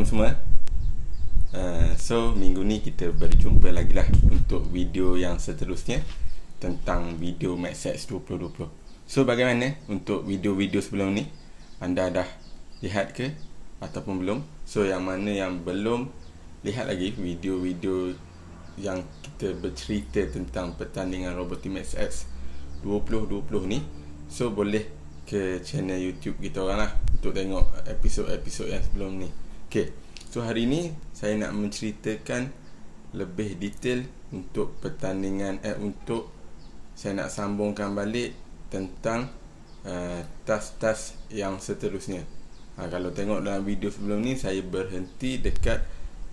semua. So minggu ni kita berjumpa lagi lah untuk video yang seterusnya tentang video MathSets 2020. So bagaimana untuk video-video sebelum ni? Anda dah lihat ke ataupun belum? So yang mana yang belum lihat lagi video-video yang kita bercerita tentang pertandingan robotik MathSets 2020 ni, so boleh ke channel YouTube kita orang lah untuk tengok episod-episod yang sebelum ni. Okay, so hari ni saya nak menceritakan lebih detail untuk pertandingan untuk saya nak sambungkan balik tentang task-task yang seterusnya. Kalau tengok dalam video sebelum ni, saya berhenti dekat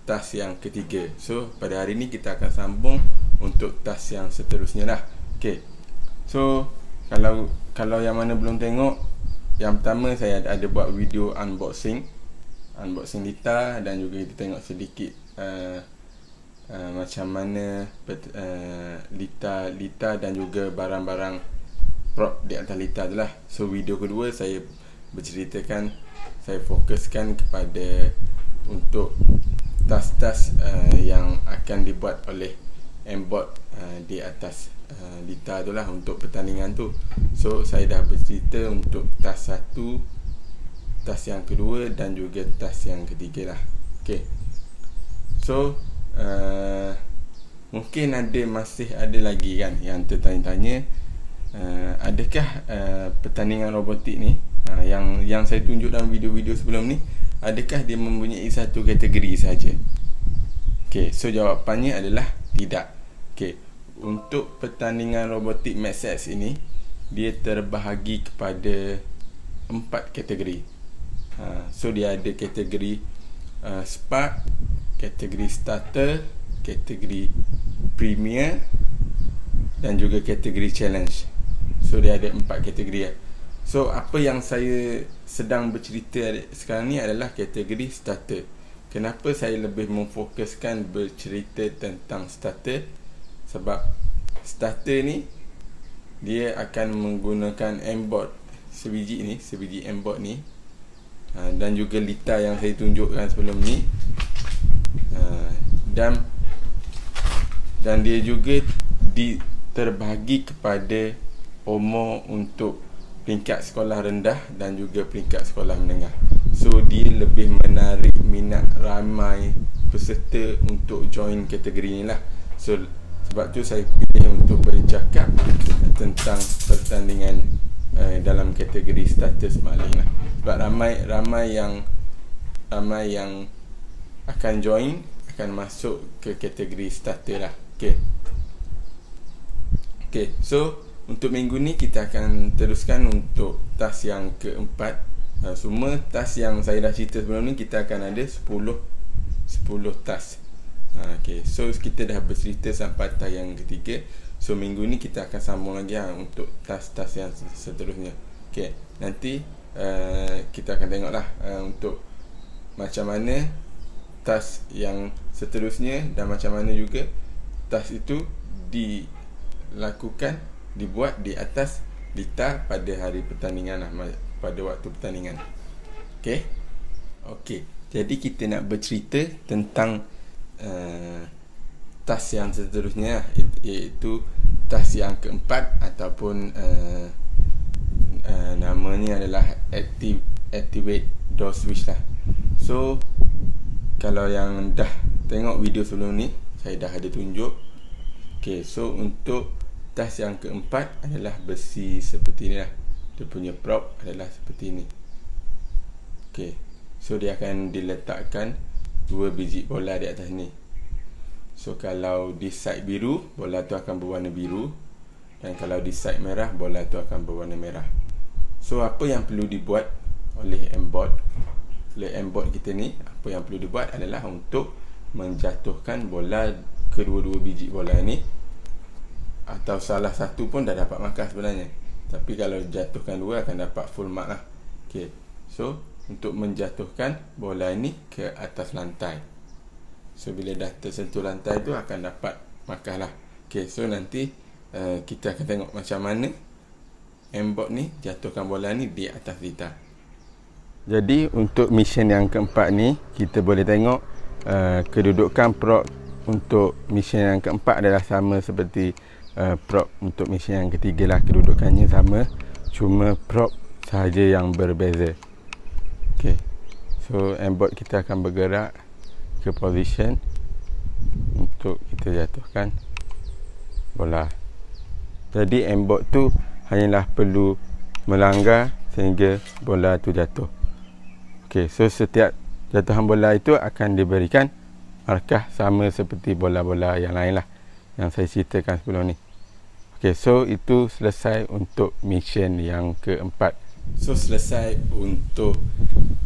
task yang ketiga. So pada hari ni kita akan sambung untuk task yang seterusnya lah. Okay, so kalau yang mana belum tengok, yang pertama saya ada buat video unboxing Lita, dan juga kita tengok sedikit macam mana Lita dan juga barang-barang prop di atas Lita tu lah. So video kedua saya berceritakan, saya fokuskan kepada untuk task-task yang akan dibuat oleh Mbot di atas Lita tu lah untuk pertandingan tu. So saya dah bercerita untuk task 1, task yang kedua dan juga task yang ketiga lah. Okay, so mungkin masih ada lagi kan yang tertanya-tanya, adakah pertandingan robotik ni yang saya tunjuk dalam video-video sebelum ni, adakah dia mempunyai satu kategori saja? Okay, so jawapannya adalah tidak. Okay, untuk pertandingan robotik MathSets ini, dia terbahagi kepada 4 kategori. So dia ada kategori Spark, kategori Starter, kategori Premier dan juga kategori Challenge. So dia ada 4 kategori ya. So apa yang saya sedang bercerita sekarang ni adalah kategori Starter. Kenapa saya lebih memfokuskan bercerita tentang Starter? Sebab Starter ni dia akan menggunakan Mbot sebiji Mbot ni, dan juga Lita yang saya tunjukkan sebelum ni, dan dia juga terbahagi kepada umur untuk peringkat sekolah rendah dan juga peringkat sekolah menengah. So dia lebih menarik minat ramai peserta untuk join kategori ni lah. So sebab tu saya pilih untuk bercakap tentang pertandingan dalam kategori Starter semalam lah. Sebab ramai yang akan join, akan masuk ke kategori Starter lah. Okay, so untuk minggu ni kita akan teruskan untuk task yang keempat. Semua task yang saya dah cerita sebelum ni, kita akan ada 10 task. Okay, so kita dah bercerita sampai task yang ketiga. So minggu ni kita akan sambung lagi untuk task-task yang seterusnya. Okay, nanti kita akan tengoklah untuk macam mana task yang seterusnya dan macam mana juga task itu dibuat di atas Lita pada hari pertandingan lah, pada waktu pertandingan. Okay, jadi kita nak bercerita tentang task yang seterusnya, iaitu task yang keempat, ataupun namanya adalah activate door switch lah. So kalau yang dah tengok video sebelum ni, saya dah ada tunjuk. Okay, so untuk task yang keempat adalah besi seperti ni lah. Dia punya prop adalah seperti ni. Okay, so dia akan diletakkan 2 biji bola di atas ni. So kalau di side biru, bola tu akan berwarna biru, dan kalau di side merah, bola tu akan berwarna merah. So apa yang perlu dibuat oleh Mbot kita ni, apa yang perlu dibuat adalah untuk menjatuhkan bola, kedua-dua biji bola ni, atau salah satu pun dah dapat markah sebenarnya, tapi kalau jatuhkan dua akan dapat full mark lah. Okay, so untuk menjatuhkan bola ini ke atas lantai. So bila dah tersentuh lantai tu akan dapat markah lah. Okay, so nanti kita akan tengok macam mana Mbot ni jatuhkan bola ni di atas Lita. Jadi untuk mission yang keempat ni, kita boleh tengok kedudukan prop untuk mission yang keempat adalah sama seperti prop untuk mission yang ketiga lah. Kedudukannya sama, cuma prop sahaja yang berbeza. Okay, so aimbot kita akan bergerak ke position untuk kita jatuhkan bola. Jadi aimbot tu hanyalah perlu melanggar sehingga bola tu jatuh. Okey, so setiap jatuhan bola itu akan diberikan markah sama seperti bola-bola yang lain lah yang saya ceritakan sebelum ni. Okey, so itu selesai untuk mission yang keempat. So selesai untuk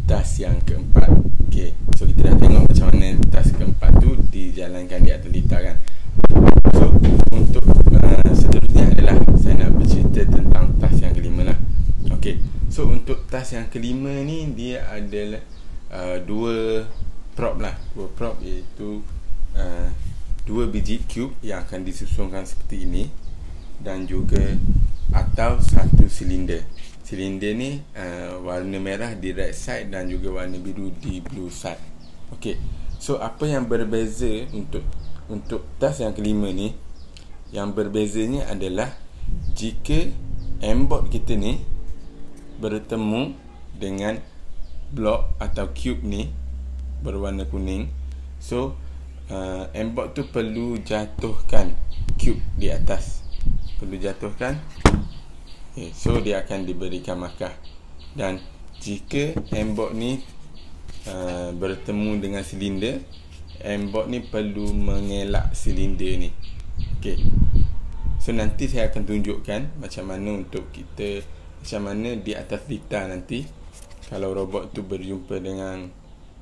task yang keempat. Okey, so kita dah tengok macam mana task keempat tu dijalankan di Atleta kan. So untuk seterusnya adalah saya nak bercerita tentang task yang kelima lah. Okey, so untuk task yang kelima ni dia adalah dua prop lah. Dua prop iaitu dua biji cube yang akan disusunkan seperti ini dan juga atau satu silinder. Silinder ni warna merah di right side dan juga warna biru di blue side. Okey, so apa yang berbeza untuk task yang kelima ni? Yang berbezanya adalah jika aimbot kita ni bertemu dengan blok atau cube ni berwarna kuning, so aimbot tu perlu jatuhkan cube di atas. Perlu jatuhkan. Okay, so dia akan diberikan markah. Dan jika aimbot ni bertemu dengan silinder, aimbot ni perlu mengelak silinder ni. Okay, so nanti saya akan tunjukkan macam mana untuk kita, macam mana di atas lita nanti kalau robot tu berjumpa dengan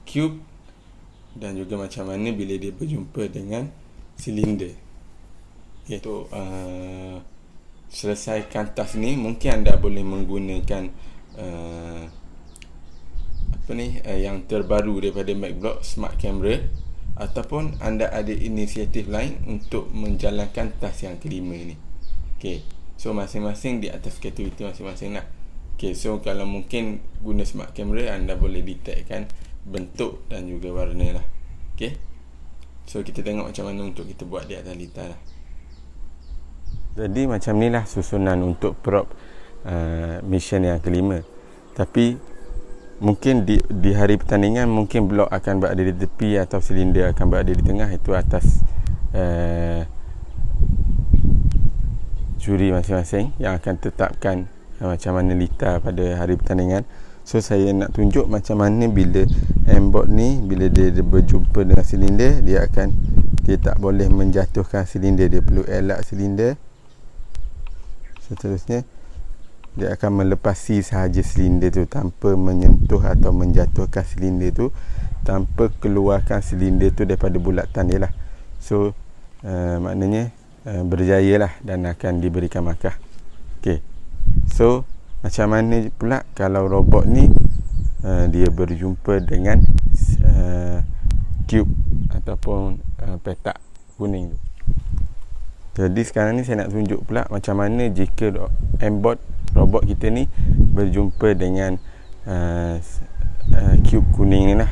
cube, dan juga macam mana bila dia berjumpa dengan silinder. Okay, so selesaikan task ni, mungkin anda boleh menggunakan yang terbaru daripada MacBlock, Smart Camera, ataupun anda ada inisiatif lain untuk menjalankan task yang kelima ni. Okay, so masing-masing di atas aktiviti masing-masing lah. Okay, so kalau mungkin guna Smart Camera, anda boleh detectkan bentuk dan juga warna lah. Okay, so kita tengok macam mana untuk kita buat di atas lita lah. Jadi macam ni lah susunan untuk prop mission yang kelima. Tapi mungkin di hari pertandingan mungkin blok akan berada di tepi atau silinder akan berada di tengah. Itu atas juri masing-masing yang akan tetapkan macam mana lita pada hari pertandingan. So saya nak tunjuk macam mana bila aimbot ni, bila dia berjumpa dengan silinder, dia tak boleh menjatuhkan silinder, dia perlu elak silinder. Seterusnya dia akan melepasi sahaja silinder tu tanpa menyentuh atau menjatuhkan silinder tu, tanpa keluarkan silinder tu daripada bulatan dia lah. So maknanya berjaya lah dan akan diberikan markah. Okay, so macam mana pula kalau robot ni dia berjumpa dengan cube ataupun petak kuning tu. Jadi sekarang ni saya nak tunjuk pula macam mana jika aimbot robot kita ni berjumpa dengan cube kuning ni lah.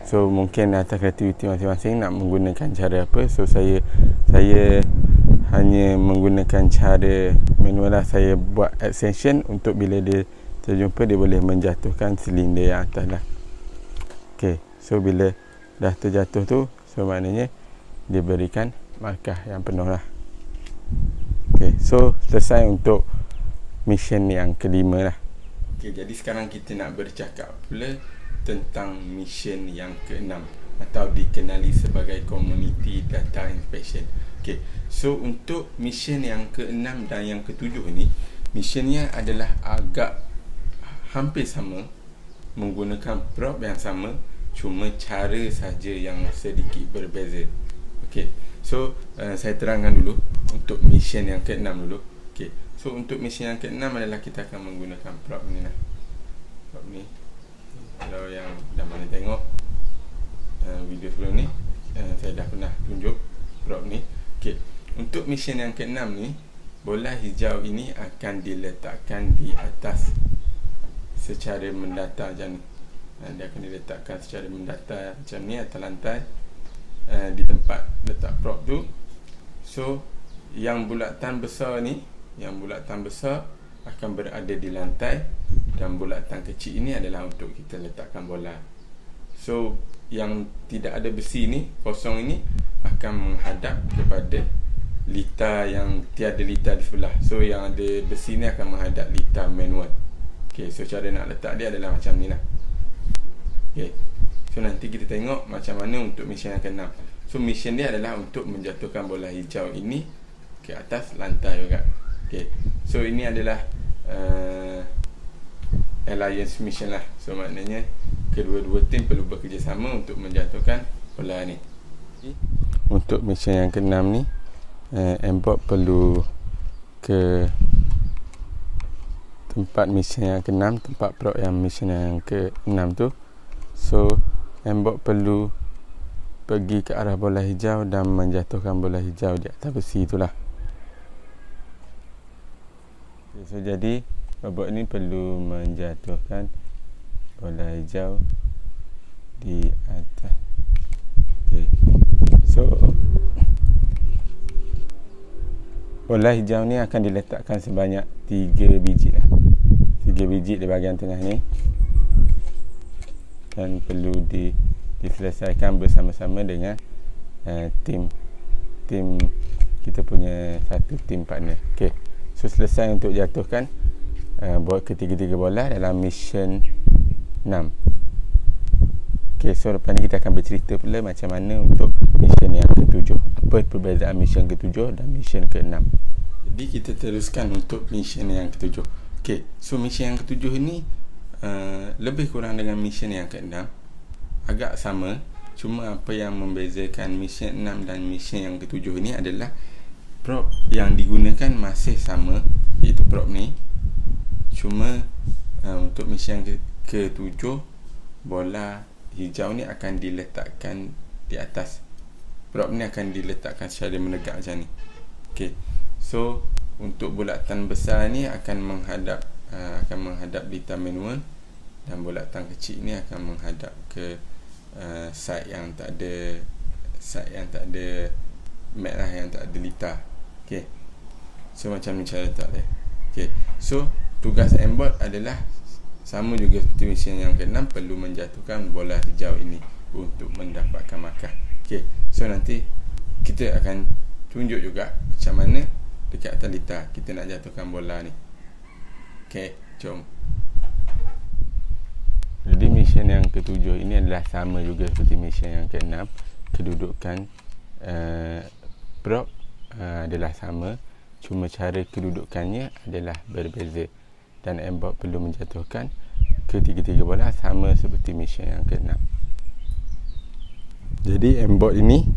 So mungkin atas aktiviti masing-masing nak menggunakan cara apa. So saya hanya menggunakan cara manual lah. Saya buat extension untuk bila dia terjumpa, dia boleh menjatuhkan silinder yang atas lah. Okay, so bila dah terjatuh tu, so maknanya dia berikan markah yang penuh lah. Okay, so selesai untuk mission yang kelima lah. Okay, jadi sekarang kita nak bercakap pula tentang mission yang keenam, atau dikenali sebagai Community Data Inspection. Okay, so untuk mission yang keenam dan yang ketujuh ni, missionnya adalah agak hampir sama, menggunakan prop yang sama, cuma cara saja yang sedikit berbeza. Okay, so saya terangkan dulu untuk mission yang keenam dulu. Okay, so untuk mission yang keenam adalah kita akan menggunakan prop ni lah. Prop ni, kalau yang dah mana tengok video sebelum ni, saya dah pernah tunjuk prop ni. Okay, untuk mission yang keenam ni, bola hijau ini akan diletakkan di atas secara mendatar macam ni. Dia akan diletakkan secara mendatar macam ni atas lantai, di tempat letak prop tu. So yang bulatan besar ni, yang bulatan besar akan berada di lantai, dan bulatan kecil ini adalah untuk kita letakkan bola. So yang tidak ada besi ni, kosong ini, akan menghadap kepada litar yang tiada litar di sebelah. So yang ada besi ni akan menghadap litar manual. Okay, so cara nak letak dia adalah macam ni lah. Okay, so nanti kita tengok macam mana untuk mission yang ke-6. So mission dia adalah untuk menjatuhkan bola hijau ini ke atas lantai juga. Okay, so ini adalah alliance mission lah. So maknanya kedua-dua tim perlu bekerjasama untuk menjatuhkan bola ni. Untuk mission yang ke-6 ni, M-Bot perlu ke tempat mission yang ke-6, tempat prop yang mission yang ke-6 tu. So M-Bot perlu pergi ke arah bola hijau dan menjatuhkan bola hijau di atas besi itulah. Okay, so jadi robot ni perlu menjatuhkan bola hijau di atas. Okay, so bola hijau ni akan diletakkan sebanyak 3 biji lah. 3 biji di bahagian tengah ni, dan perlu diselesaikan bersama-sama dengan tim kita punya satu tim partner. Okay, so selesai untuk jatuhkan ketiga-tiga bola dalam mission 6. Okay, so lepas ni kita akan bercerita pula macam mana untuk mission yang ke-7. Apa perbezaan mission ke-7 dan mission ke-6. Jadi kita teruskan untuk mission yang ke-7. Okay, so mission yang ke-7 ni lebih kurang dengan mission yang ke-6. Agak sama, cuma apa yang membezakan mission 6 dan mission yang ke-7 ni adalah prop yang digunakan masih sama, iaitu prop ni. Cuma untuk mission yang ke-7, bola hijau ni akan diletakkan di atas. Prop ni akan diletakkan secara menegak macam ni. Okay, so untuk bulatan besar ni akan menghadap litar manual, dan bulatan kecil ni akan menghadap ke side yang tak ada mat lah, yang tak ada litar. Okay, so macam ni cara letak dia. Okay, so tugas M-Bot adalah sama juga seperti mission yang ke-6, perlu menjatuhkan bola hijau ini untuk mendapatkan markah. Okay, so nanti kita akan tunjuk juga macam mana dekat atas litar kita nak jatuhkan bola ni. Okay, jom. Jadi mission yang ke-7 ini adalah sama juga seperti mission yang ke-6. Kedudukan prop adalah sama, cuma cara kedudukannya adalah berbeza, dan M-Bot perlu menjatuhkan ketiga-tiga bola sama seperti mission yang ke-6. Jadi M-Bot ini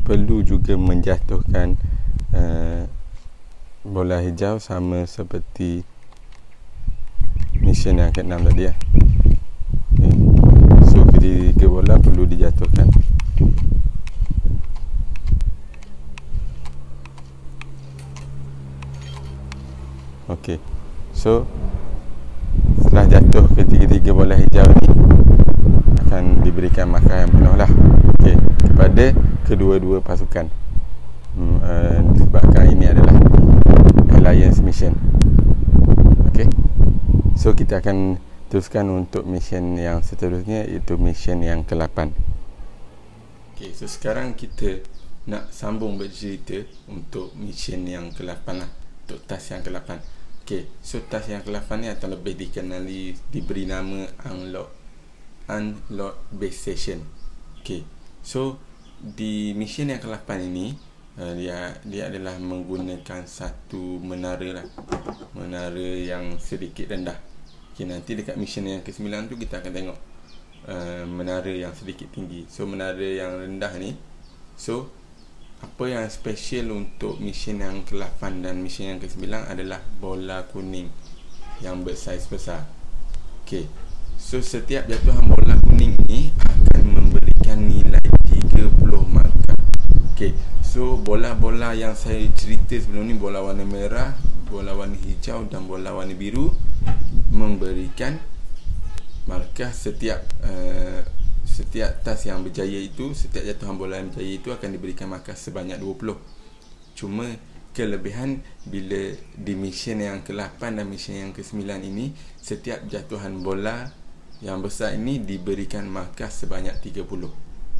perlu juga menjatuhkan bola hijau sama seperti mission yang ke-6 tadi ya. Okay. So ketiga bola perlu dijatuhkan. Okey, so setelah jatuh ketiga-tiga bola hijau ni akan diberikan markah yang penuh lah, okay, kepada kedua-dua pasukan. Disebabkan ini adalah alliance mission. Okay, so kita akan teruskan untuk mission yang seterusnya, iaitu mission yang ke-8. Okay, so sekarang kita nak sambung bercerita untuk mission yang ke-8 lah, untuk task yang ke-8. Okay, so task yang ke-8 ni atau lebih dikenali, diberi nama Unload Base Station. Okay, so di mission yang ke-8 ini dia adalah menggunakan satu menara lah, menara yang sedikit rendah. Okay, nanti dekat mission yang ke-9 tu kita akan tengok menara yang sedikit tinggi. So menara yang rendah ni, so apa yang special untuk mission yang ke-8 dan mission yang ke-9 adalah bola kuning yang bersaiz besar. Okay, so setiap jatuhan bola kuning ni akan memberikan nilai 30 markah. Okay, so bola-bola yang saya cerita sebelum ni, bola warna merah, bola warna hijau dan bola warna biru, memberikan markah setiap tas yang berjaya itu, setiap jatuhan bola yang berjaya itu akan diberikan markah sebanyak 20. Cuma kelebihan bila di mission yang ke-8 dan mission yang ke-9 ini, setiap jatuhan bola yang besar ini diberikan markah sebanyak 30.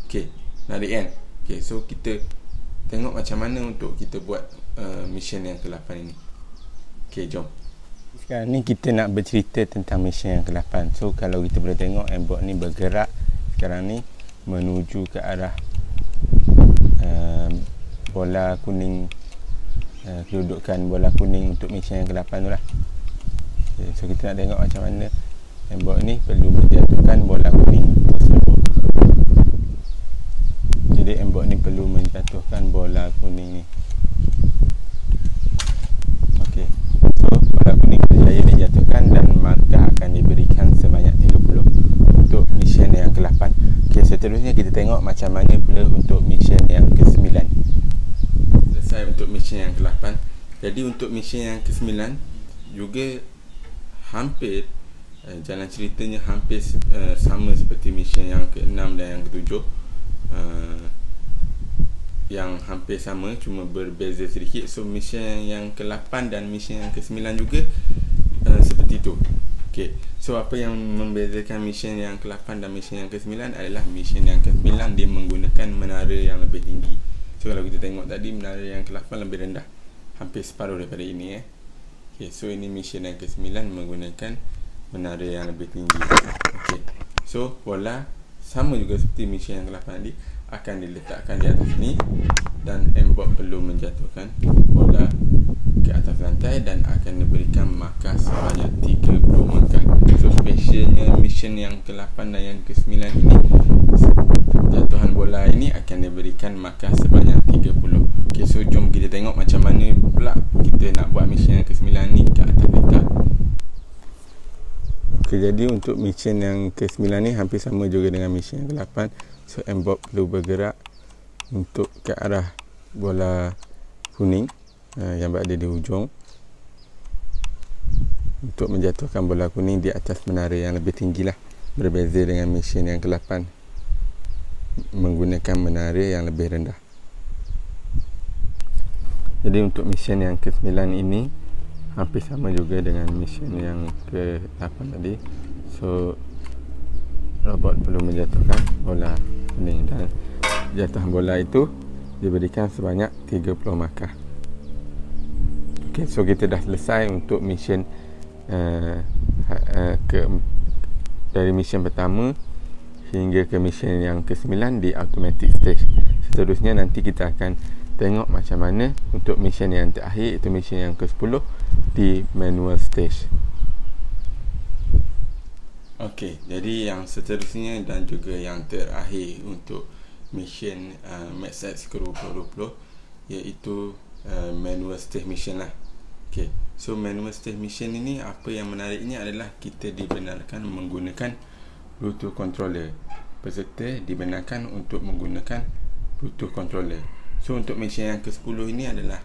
Okey, menarik kan? Okey, so kita tengok macam mana untuk kita buat mission yang ke-8 ini. Okey, jom. Sekarang ni kita nak bercerita tentang mission yang ke-8. So kalau kita boleh tengok aimbot ni bergerak sekarang ni menuju ke arah bola kuning, kedudukan bola kuning untuk mission yang ke-8 tu lah. Okay, so kita nak tengok macam mana aimbot ni perlu menjatuhkan bola kuning tersebut. Jadi aimbot ni perlu menjatuhkan bola kuning ni. Okey, so bola kuning berjaya dijatuhkan dan markah akan diberikan sebanyak 30 untuk mission yang ke-8. Okey, seterusnya kita tengok macam mana pula untuk mission yang ke-9. Selesai untuk mission yang ke-8. Jadi untuk mission yang ke-9 juga hampir jalan ceritanya hampir sama seperti mission yang ke-6 dan yang ke-7. Yang hampir sama, cuma berbeza sedikit. So mission yang ke-8 dan mission yang ke-9 juga seperti itu. Okay, so apa yang membezakan mission yang ke-8 dan mission yang ke-9 adalah mission yang ke-9 dia menggunakan menara yang lebih tinggi. So kalau kita tengok tadi, menara yang ke-8 lebih rendah, hampir separuh daripada ini. Okay, so ini mission yang ke-9 menggunakan menara yang lebih tinggi. Okay, so bola sama juga seperti mission yang ke-8 tadi, akan diletakkan di atas ni dan aimbot perlu menjatuhkan bola ke atas lantai dan akan diberikan markah sebanyak 30 markah. So specialnya mission yang ke-8 dan yang ke-9 ini, jatuhan bola ini akan diberikan markah sebanyak 30. Okay, so jom kita tengok macam mana pula kita nak buat mission yang ke-9 ni ke atas kereta. Okay, jadi untuk mission yang ke-9 ni hampir sama juga dengan mission yang ke-8. So aimbot perlu bergerak untuk ke arah bola kuning yang berada di hujung untuk menjatuhkan bola kuning di atas menara yang lebih tinggi lah. Berbeza dengan mission yang ke-8 menggunakan menara yang lebih rendah. Jadi untuk mission yang ke-9 ini hampir sama juga dengan mission yang ke-8 tadi. So robot perlu menjatuhkan bola kuning dan jatuhan bola itu diberikan sebanyak 30 markah. Okay, so kita dah selesai untuk mission dari mission pertama hingga ke mission yang ke-9 di automatic stage. Seterusnya nanti kita akan tengok macam mana untuk mission yang terakhir, iaitu mission yang ke-10 di manual stage. Okey, jadi yang seterusnya dan juga yang terakhir untuk mission MaxX Crew 2020 iaitu manual stage mission lah. Okey, so manual stage mission ini apa yang menariknya adalah kita dibenarkan menggunakan Bluetooth controller. Peserta dibenarkan untuk menggunakan Bluetooth controller. So untuk mission yang ke-10 ini adalah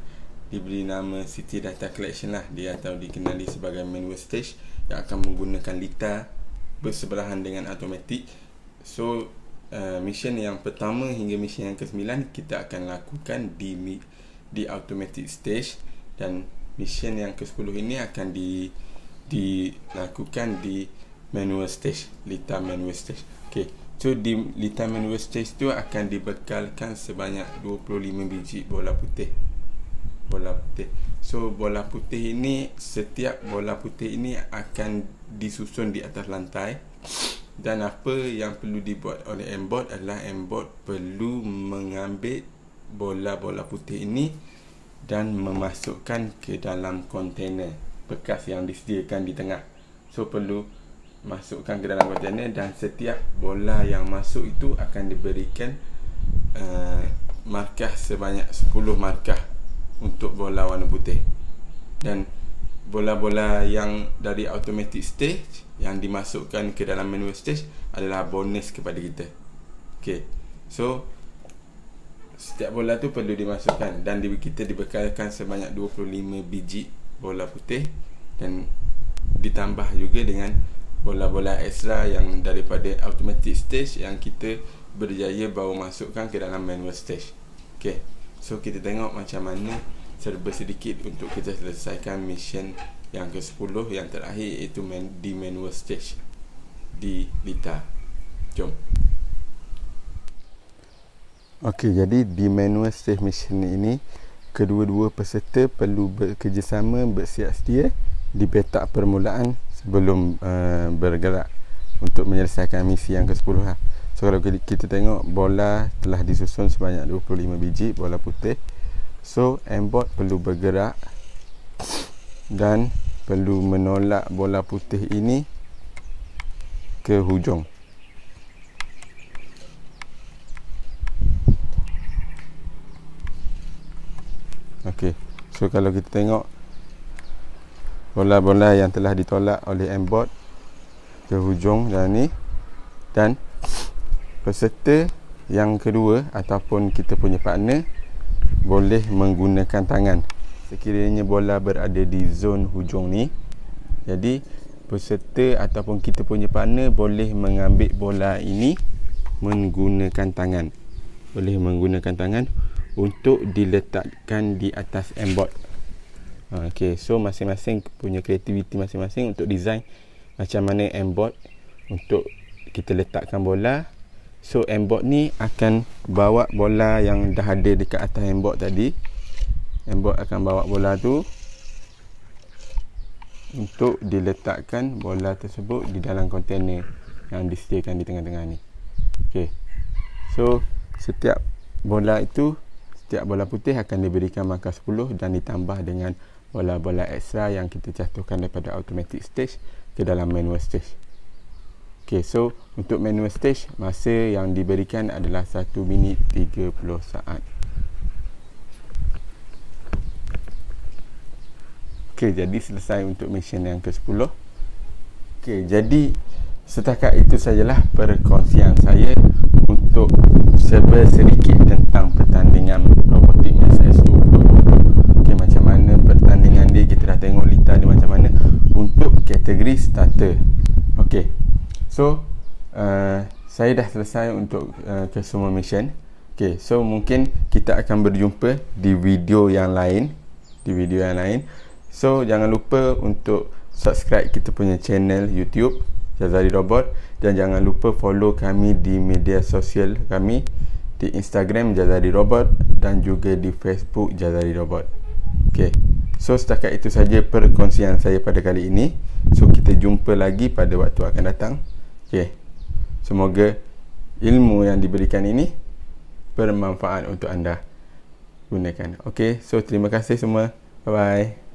diberi nama City Data Collection lah, dia atau dikenali sebagai manual stage yang akan menggunakan litar bersebelahan dengan automatik. So mission yang pertama hingga mission yang ke-9 kita akan lakukan di automatic stage, dan mission yang ke-10 ini akan dilakukan di manual stage, litar manual stage. Okay, so di litar manual stage tu akan dibekalkan sebanyak 25 biji bola putih. So bola putih ini, setiap bola putih ini akan disusun di atas lantai, dan apa yang perlu dibuat oleh aimbot adalah aimbot perlu mengambil bola-bola putih ini dan memasukkan ke dalam kontainer bekas yang disediakan di tengah. So perlu masukkan ke dalam kontainer, dan setiap bola yang masuk itu akan diberikan markah sebanyak 10 markah untuk bola warna putih. Dan bola-bola yang dari automatic stage yang dimasukkan ke dalam manual stage adalah bonus kepada kita. Okay, so setiap bola tu perlu dimasukkan, dan kita dibekalkan sebanyak 25 biji bola putih, dan ditambah juga dengan bola-bola extra yang daripada automatic stage yang kita berjaya bawa masukkan ke dalam manual stage. Okay, so kita tengok macam mana serba sedikit untuk kita selesaikan mission yang ke-10 yang terakhir, iaitu di manual stage di Lita. Jom. Okey, jadi di manual stage mission ini kedua-dua peserta perlu bekerjasama, bersiap sedia di petak permulaan sebelum bergerak untuk menyelesaikan misi yang ke-10 lah. So kalau kita tengok, bola telah disusun sebanyak 25 biji bola putih. So aimbot perlu bergerak dan perlu menolak bola putih ini ke hujung. Okey, so kalau kita tengok bola-bola yang telah ditolak oleh aimbot ke hujung dan peserta yang kedua ataupun kita punya partner boleh menggunakan tangan sekiranya bola berada di zon hujung ni. Jadi peserta ataupun kita punya partner boleh mengambil bola ini menggunakan tangan. Boleh menggunakan tangan untuk diletakkan di atas aimbot. Okey, so masing-masing punya kreativiti masing-masing untuk design macam mana aimbot untuk kita letakkan bola. So aimbot ni akan bawa bola yang dah ada dekat atas aimbot tadi. Aimbot akan bawa bola tu untuk diletakkan bola tersebut di dalam kontainer yang disediakan di tengah-tengah ni. Okey, so setiap bola putih akan diberikan markah 10 dan ditambah dengan bola-bola extra yang kita jatuhkan daripada automatic stage ke dalam manual stage. Okay, so untuk manual stage, masa yang diberikan adalah 1 minit 30 saat. Okay, jadi selesai untuk mission yang ke-10. Okay, jadi setakat itu sajalah perkongsian saya untuk serba sedikit tentang pertandingan robotik SX20. Okay, macam mana pertandingan dia, kita dah tengok Lita dia macam mana untuk kategori starter. Okay, so saya dah selesai untuk kesemua mission. Okay, so mungkin kita akan berjumpa di video yang lain. So jangan lupa untuk subscribe kita punya channel YouTube Jazari Robot, dan jangan lupa follow kami di media sosial kami di Instagram Jazari Robot dan juga di Facebook Jazari Robot. Okay, so setakat itu saja perkongsian saya pada kali ini. So kita jumpa lagi pada waktu akan datang. Okay, semoga ilmu yang diberikan ini bermanfaat untuk anda gunakan. Okay, so terima kasih semua. Bye bye.